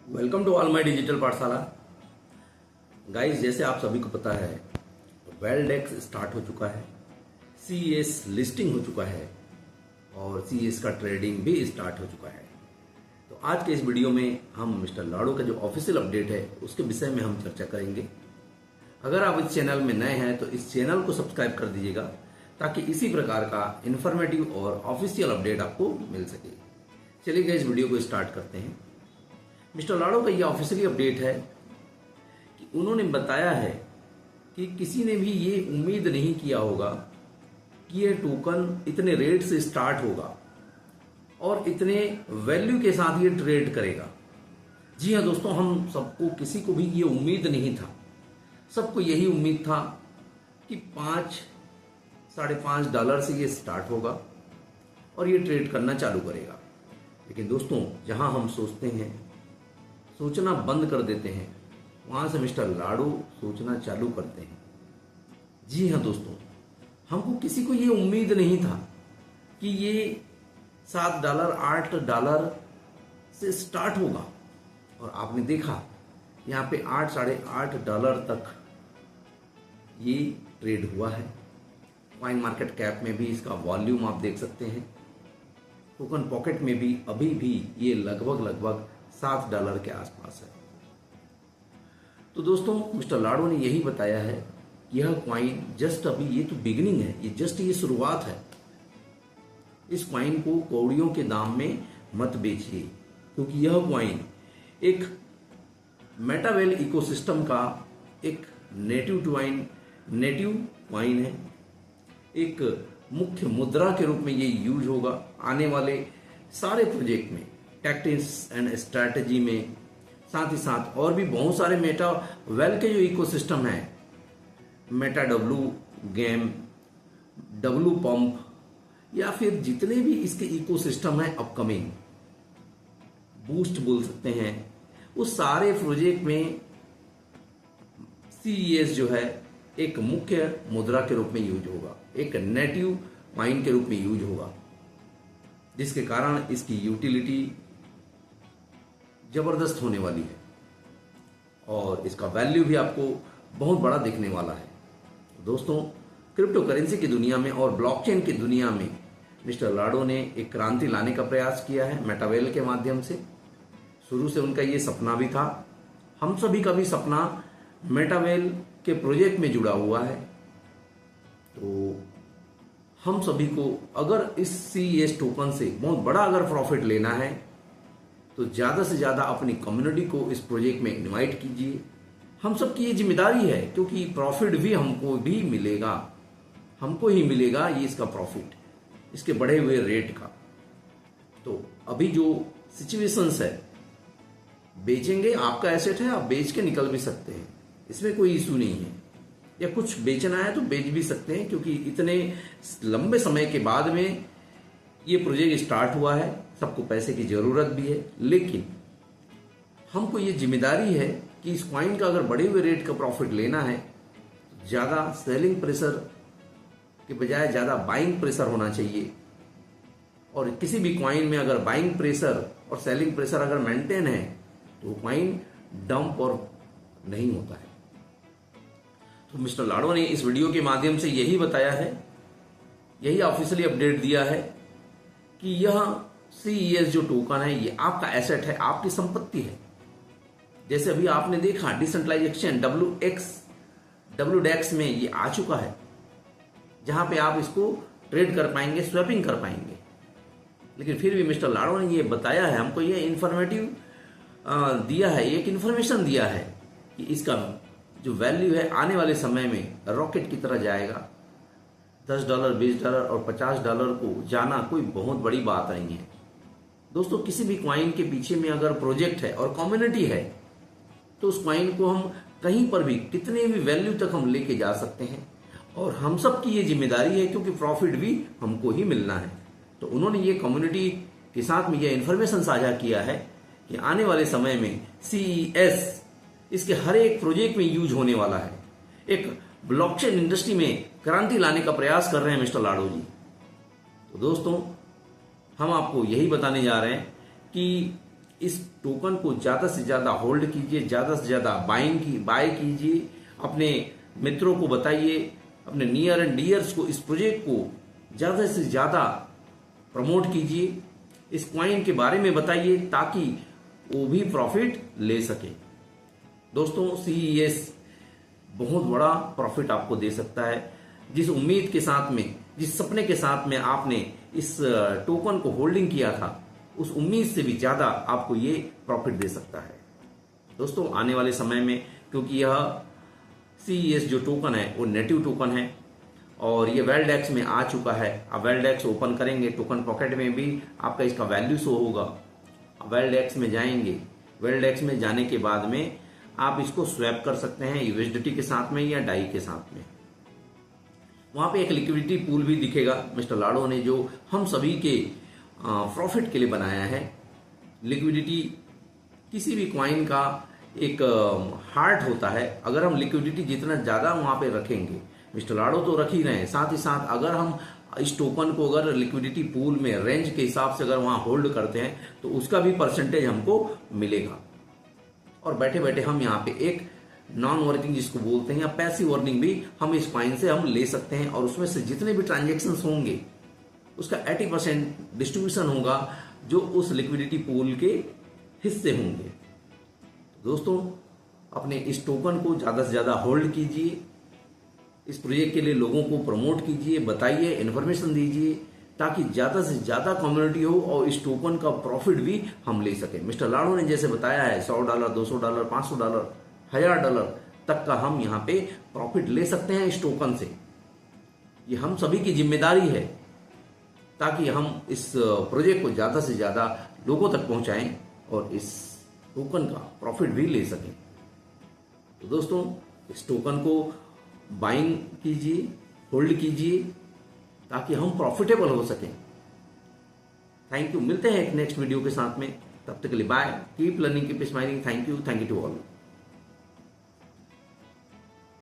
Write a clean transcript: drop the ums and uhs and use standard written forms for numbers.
Welcome to all my digital Pathshala. Guys, जैसे आप सभी को पता है, वेल्डेक्स स्टार्ट हो चुका है, सीईएस लिस्टिंग हो चुका है और सीईएस का ट्रेडिंग भी स्टार्ट हो चुका है। तो आज के इस वीडियो में हम मिस्टर लाडो का जो ऑफिशियल अपडेट है उसके विषय में हम चर्चा करेंगे। अगर आप इस चैनल में नए हैं तो इस चैनल को सब्सक्राइब कर दीजिएगा ताकि इसी प्रकार का इन्फॉर्मेटिव और ऑफिशियल अपडेट आपको मिल सके। चलिए इस वीडियो को स्टार्ट करते हैं। मिस्टर लाडो का यह ऑफिशियली अपडेट है कि उन्होंने बताया है कि किसी ने भी ये उम्मीद नहीं किया होगा कि ये टोकन इतने रेट से स्टार्ट होगा और इतने वैल्यू के साथ ये ट्रेड करेगा। जी हाँ दोस्तों, हम सबको, किसी को भी ये उम्मीद नहीं था। सबको यही उम्मीद था कि $5-5.5 से ये स्टार्ट होगा और ये ट्रेड करना चालू करेगा। लेकिन दोस्तों, जहां हम सोचना बंद कर देते हैं, वहां से मिस्टर लाडो सोचना चालू करते हैं। जी हाँ दोस्तों, हमको किसी को ये उम्मीद नहीं था कि ये $7 $8 से स्टार्ट होगा और आपने देखा यहाँ पे $8-8.5 तक ये ट्रेड हुआ है। कॉइन मार्केट कैप में भी इसका वॉल्यूम आप देख सकते हैं। टोकन पॉकेट में भी अभी भी ये लगभग $7 के आसपास है। तो दोस्तों, मिस्टर लाडो ने यही बताया है कि यह क्वाइन जस्ट अभी, ये तो बिगिनिंग है, ये शुरुआत है। इस क्वाइन को कौड़ियों के दाम में मत बेचिए, क्योंकि यह क्वाइन एक मेटावेल इकोसिस्टम का एक नेटिव क्वाइन है। एक मुख्य मुद्रा के रूप में ये यूज होगा आने वाले सारे प्रोजेक्ट में, टैक्टिक्स एंड स्ट्रैटेजी में। साथ ही साथ और भी बहुत सारे मेटा वेल के जो इकोसिस्टम है, Meta W game, W pump, या फिर जितने भी इसके इकोसिस्टम है, अपकमिंग बूस्ट बोल सकते हैं, उस सारे प्रोजेक्ट में सीईएस जो है एक मुख्य मुद्रा के रूप में यूज होगा, एक नेटिव कॉइन के रूप में यूज होगा, जिसके कारण इसकी यूटिलिटी जबरदस्त होने वाली है और इसका वैल्यू भी आपको बहुत बड़ा दिखने वाला है। दोस्तों, क्रिप्टो करेंसी की दुनिया में और ब्लॉकचेन की दुनिया में मिस्टर लाडो ने एक क्रांति लाने का प्रयास किया है मेटावेल के माध्यम से। शुरू से उनका ये सपना भी था। हम सभी का भी सपना मेटावेल के प्रोजेक्ट में जुड़ा हुआ है। तो हम सभी को अगर इस सीईएस टोकन से बहुत बड़ा अगर प्रॉफिट लेना है तो ज्यादा से ज्यादा अपनी कम्युनिटी को इस प्रोजेक्ट में इनवाइट कीजिए। हम सबकी ये जिम्मेदारी है, क्योंकि प्रॉफिट भी हमको ही मिलेगा ये इसका प्रॉफिट, इसके बढ़े हुए रेट का। तो अभी जो सिचुएशंस है, बेचेंगे, आपका एसेट है, आप बेच के निकल भी सकते हैं, इसमें कोई इशू नहीं है। या कुछ बेचना है तो बेच भी सकते हैं, क्योंकि इतने लंबे समय के बाद में ये प्रोजेक्ट स्टार्ट हुआ है, सबको पैसे की जरूरत भी है। लेकिन हमको ये जिम्मेदारी है कि इस कॉइन का अगर बढ़े हुए रेट का प्रॉफिट लेना है, ज्यादा सेलिंग प्रेशर के बजाय ज्यादा बाइंग प्रेशर होना चाहिए। और किसी भी कॉइन में अगर बाइंग प्रेशर और सेलिंग प्रेशर अगर मेंटेन है तो कॉइन डंप और नहीं होता है। तो मिस्टर लाडो ने इस वीडियो के माध्यम से यही बताया है, यही ऑफिशियली अपडेट दिया है कि यह सीईएस जो टोकन है ये आपका एसेट है, आपकी संपत्ति है। जैसे अभी आपने देखा डिसेंट्रलाइज एक्सचेंज WDEX में ये आ चुका है, जहां पे आप इसको ट्रेड कर पाएंगे, स्वैपिंग कर पाएंगे। लेकिन फिर भी मिस्टर लाडो ने ये बताया है, हमको ये इन्फॉर्मेटिव दिया है, एक इन्फॉर्मेशन दिया है कि इसका जो वैल्यू है आने वाले समय में रॉकेट की तरह जाएगा। $10, $20 और $50 को जाना कोई बहुत बड़ी बात नहीं है। दोस्तों, किसी भी क्वाइन के पीछे में अगर प्रोजेक्ट है और कम्युनिटी है तो उस क्वाइन को हम कहीं पर भी कितने भी वैल्यू तक हम लेके जा सकते हैं और हम सब की ये जिम्मेदारी है, क्योंकि प्रॉफिट भी हमको ही मिलना है। तो उन्होंने ये कम्युनिटी के साथ में ये इन्फॉर्मेशन साझा किया है कि आने वाले समय में सीईएस इसके हर एक प्रोजेक्ट में यूज होने वाला है। एक ब्लॉकचेन इंडस्ट्री में क्रांति लाने का प्रयास कर रहे हैं मिस्टर लाडो जी। तो दोस्तों, हम आपको यही बताने जा रहे हैं कि इस टोकन को ज्यादा से ज्यादा होल्ड कीजिए, ज्यादा से ज्यादा बाय कीजिए, अपने मित्रों को बताइए, अपने नियर एंड डियर्स को इस प्रोजेक्ट को ज्यादा से ज्यादा प्रमोट कीजिए, इस कॉइन के बारे में बताइए ताकि वो भी प्रॉफिट ले सके। दोस्तों, CES बहुत बड़ा प्रॉफिट आपको दे सकता है। जिस उम्मीद के साथ में, जिस सपने के साथ में आपने इस टोकन को होल्डिंग किया था, उस उम्मीद से भी ज्यादा आपको ये प्रॉफिट दे सकता है। दोस्तों, आने वाले समय में, क्योंकि यह CES जो टोकन है वो नेटिव टोकन है और ये वेल्डेक्स में आ चुका है। अब वेल्डेक्स ओपन करेंगे, टोकन पॉकेट में भी आपका इसका वैल्यू शो होगा। वेल्डेक्स में जाएंगे, वेल्डेक्स में जाने के बाद में आप इसको स्वैप कर सकते हैं USDT के साथ में या डाई के साथ में। वहां पे एक लिक्विडिटी पूल भी दिखेगा मिस्टर लाडो ने, जो हम सभी के प्रॉफिट के लिए बनाया है। लिक्विडिटी किसी भी कॉइन का एक हार्ट होता है। अगर हम लिक्विडिटी जितना ज्यादा वहां पे रखेंगे, मिस्टर लाडो तो रख ही रहे हैं, साथ ही साथ अगर हम इस टोकन को अगर लिक्विडिटी पूल में रेंज के हिसाब से अगर वहां होल्ड करते हैं तो उसका भी परसेंटेज हमको मिलेगा। और बैठे बैठे हम यहाँ पे एक नॉन वर्किंग जिसको बोलते हैं या पैसिव अर्निंग भी हम इस कॉइन से हम ले सकते हैं और उसमें से जितने भी ट्रांजेक्शन होंगे उसका 80% डिस्ट्रीब्यूशन होगा जो उस लिक्विडिटी पूल के हिस्से होंगे। दोस्तों, अपने इस टोकन को ज्यादा से ज्यादा होल्ड कीजिए, इस प्रोजेक्ट के लिए लोगों को प्रमोट कीजिए, बताइए, इन्फॉर्मेशन दीजिए ताकि ज्यादा से ज्यादा कम्युनिटी हो और इस टोकन का प्रॉफिट भी हम ले सकें। मिस्टर लाडो ने जैसे बताया है, $100, $200, $500, $1000 तक का हम यहाँ पे प्रॉफिट ले सकते हैं इस टोकन से। ये हम सभी की जिम्मेदारी है ताकि हम इस प्रोजेक्ट को ज्यादा से ज्यादा लोगों तक पहुंचाएं और इस टोकन का प्रॉफिट भी ले सकें। तो दोस्तों, इस टोकन को बाइंग कीजिए, होल्ड कीजिए ताकि हम प्रॉफिटेबल हो सकें। Thank you. मिलते हैं एक नेक्स्ट वीडियो के साथ में, तब तक के लिए bye. Keep learning, keep smiling. Thank you to all.